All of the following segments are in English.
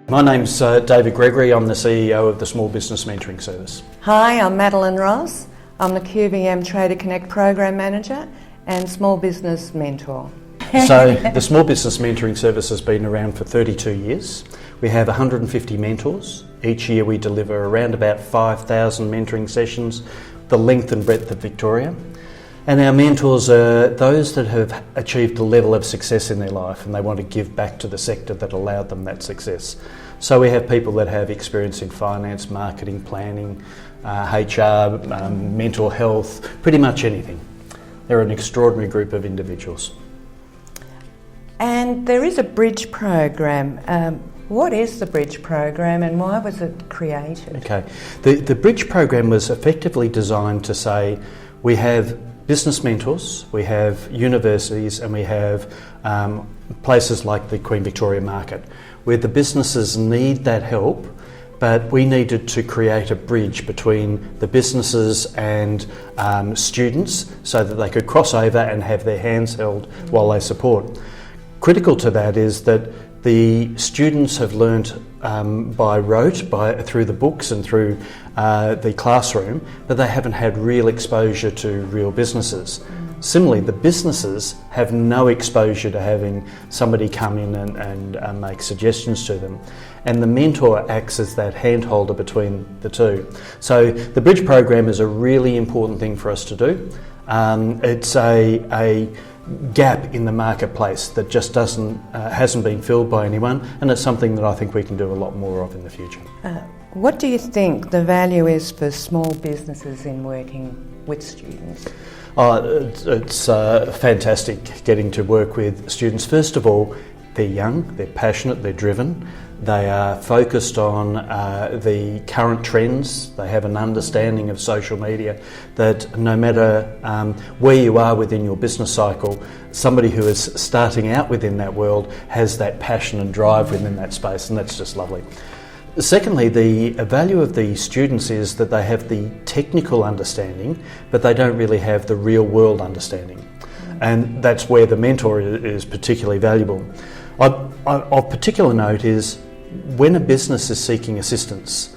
My name's David Gregory. I'm the CEO of the Small Business Mentoring Service. Hi, I'm Madalen Ross. I'm the QVM Trader Connect Program Manager and Small Business Mentor. So the Small Business Mentoring Service has been around for 32 years. We have 150 mentors. Each year we deliver around about 5,000 mentoring sessions, the length and breadth of Victoria. And our mentors are those that have achieved a level of success in their life and they want to give back to the sector that allowed them that success. So we have people that have experience in finance, marketing, planning, HR, mental health, pretty much anything. They're an extraordinary group of individuals. And there is a bridge program. What is the bridge program and why was it created? Okay, the bridge program was effectively designed to say we have business mentors, we have universities and we have places like the Queen Victoria Market where the businesses need that help, but we needed to create a bridge between the businesses and students so that they could cross over and have their hands held while they support. Critical to that is that the students have learnt by rote, through the books and through the classroom, but they haven't had real exposure to real businesses. Similarly, the businesses have no exposure to having somebody come in and make suggestions to them. And the mentor acts as that hand-holder between the two. So the Bridge program is a really important thing for us to do. It's a gap in the marketplace that just hasn't been filled by anyone, and it's something that I think we can do a lot more of in the future. What do you think the value is for small businesses in working with students? It's fantastic getting to work with students. First of all, they're young, they're passionate, they're driven. They are focused on the current trends. They have an understanding of social media that no matter where you are within your business cycle, somebody who is starting out within that world has that passion and drive within that space, and that's just lovely. Secondly, the value of the students is that they have the technical understanding, but they don't really have the real world understanding. And that's where the mentor is particularly valuable. Of particular note is when a business is seeking assistance,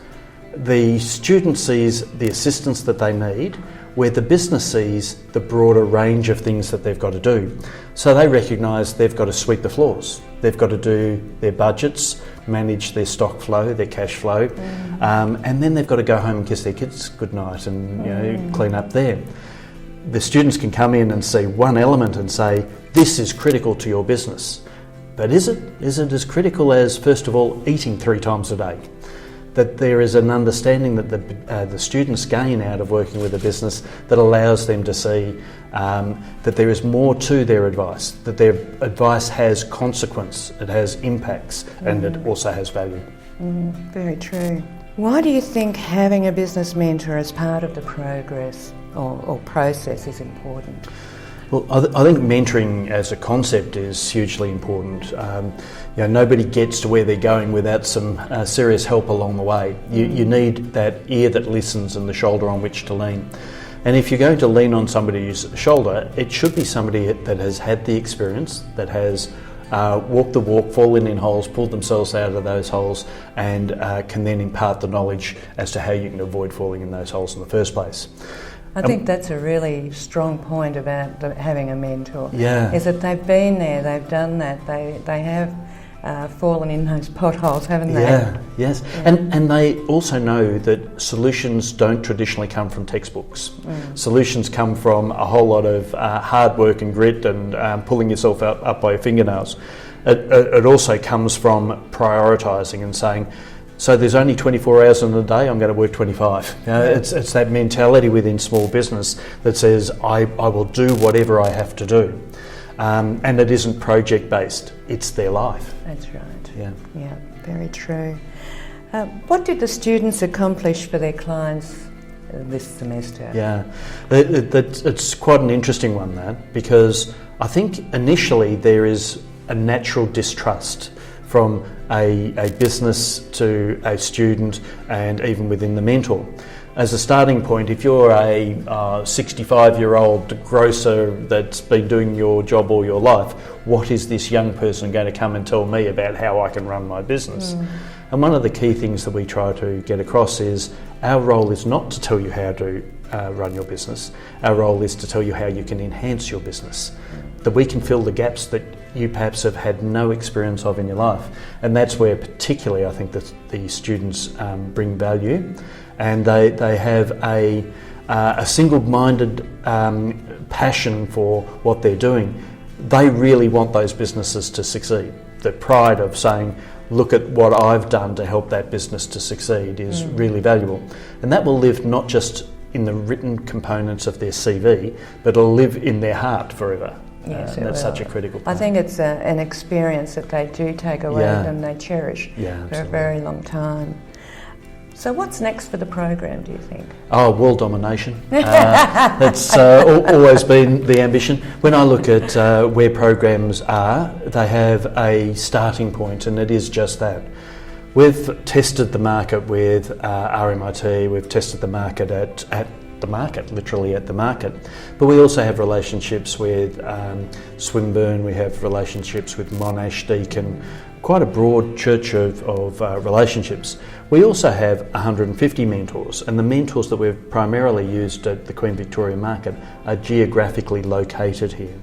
the student sees the assistance that they need, where the business sees the broader range of things that they've got to do. So they recognise they've got to sweep the floors, they've got to do their budgets, manage their stock flow, their cash flow, and then they've got to go home and kiss their kids goodnight and clean up there. The students can come in and see one element and say, this is critical to your business. But is it as critical as, first of all, eating 3 times a day? That there is an understanding that the students gain out of working with a business that allows them to see that there is more to their advice, that their advice has consequence, it has impacts, and it also has value. Very true. Why do you think having a business mentor as part of the progress or process is important? Well, I think mentoring as a concept is hugely important. Nobody gets to where they're going without some serious help along the way. You need that ear that listens and the shoulder on which to lean. And if you're going to lean on somebody's shoulder, it should be somebody that has had the experience, that has walked the walk, fallen in holes, pulled themselves out of those holes, and can then impart the knowledge as to how you can avoid falling in those holes in the first place. I think that's a really strong point about having a mentor. Yeah. Is that they've been there, they've done that, they have fallen in those potholes, haven't they? Yeah, yes. Yeah. And they also know that solutions don't traditionally come from textbooks. Solutions come from a whole lot of hard work and grit and pulling yourself up by your fingernails. It also comes from prioritising and saying, so there's only 24 hours in the day, I'm going to work 25. It's that mentality within small business that says, I will do whatever I have to do. And it isn't project based, it's their life. That's right. Yeah, very true. What did the students accomplish for their clients this semester? Yeah, it's quite an interesting one, that, because I think initially there is a natural distrust from a business to a student and even within the mentor. as a starting point, if you're a 65-year-old grocer that's been doing your job all your life, what is this young person going to come and tell me about how I can run my business? And one of the key things that we try to get across is our role is not to tell you how to run your business. Our role is to tell you how you can enhance your business, that we can fill the gaps that you perhaps have had no experience of in your life. And that's where particularly I think that the students bring value, and they have a single-minded passion for what they're doing. They really want those businesses to succeed. The pride of saying, look at what I've done to help that business to succeed is really valuable. And that will live not just in the written components of their CV, but it'll live in their heart forever. Yes, that's such a critical point. I think it's an experience that they do take away and they cherish for a very long time. So what's next for the program, do you think? Oh, world domination. That's always been the ambition. When I look at where programs are, they have a starting point, and it is just that. We've tested the market with RMIT, we've tested the market at the market, literally at the market. But we also have relationships with Swinburne, we have relationships with Monash, Deakin, quite a broad church of relationships. We also have 150 mentors, and the mentors that we've primarily used at the Queen Victoria market are geographically located here.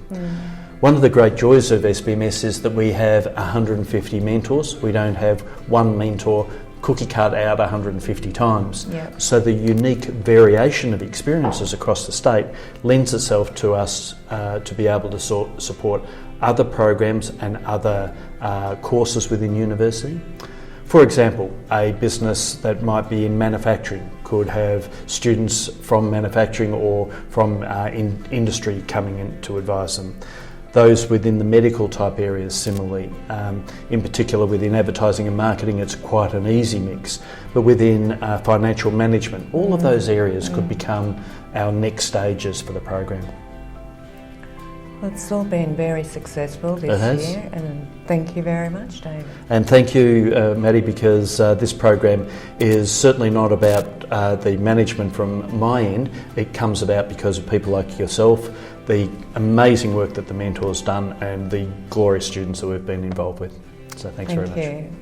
One of the great joys of SBMS is that we have 150 mentors. We don't have one mentor cookie cut out 150 times. So the unique variation of experiences across the state lends itself to us to be able to support other programs and other courses within university. For example, a business that might be in manufacturing could have students from manufacturing or from industry coming in to advise them. Those within the medical type areas similarly. In particular within advertising and marketing, it's quite an easy mix. But within financial management, all of those areas could become our next stages for the program. Well, it's all been very successful this year, and thank you very much, David. And thank you, Maddie, because this program is certainly not about the management from my end. It comes about because of people like yourself, the amazing work that the mentors done, and the glorious students that we've been involved with. So thanks very much. Thank you.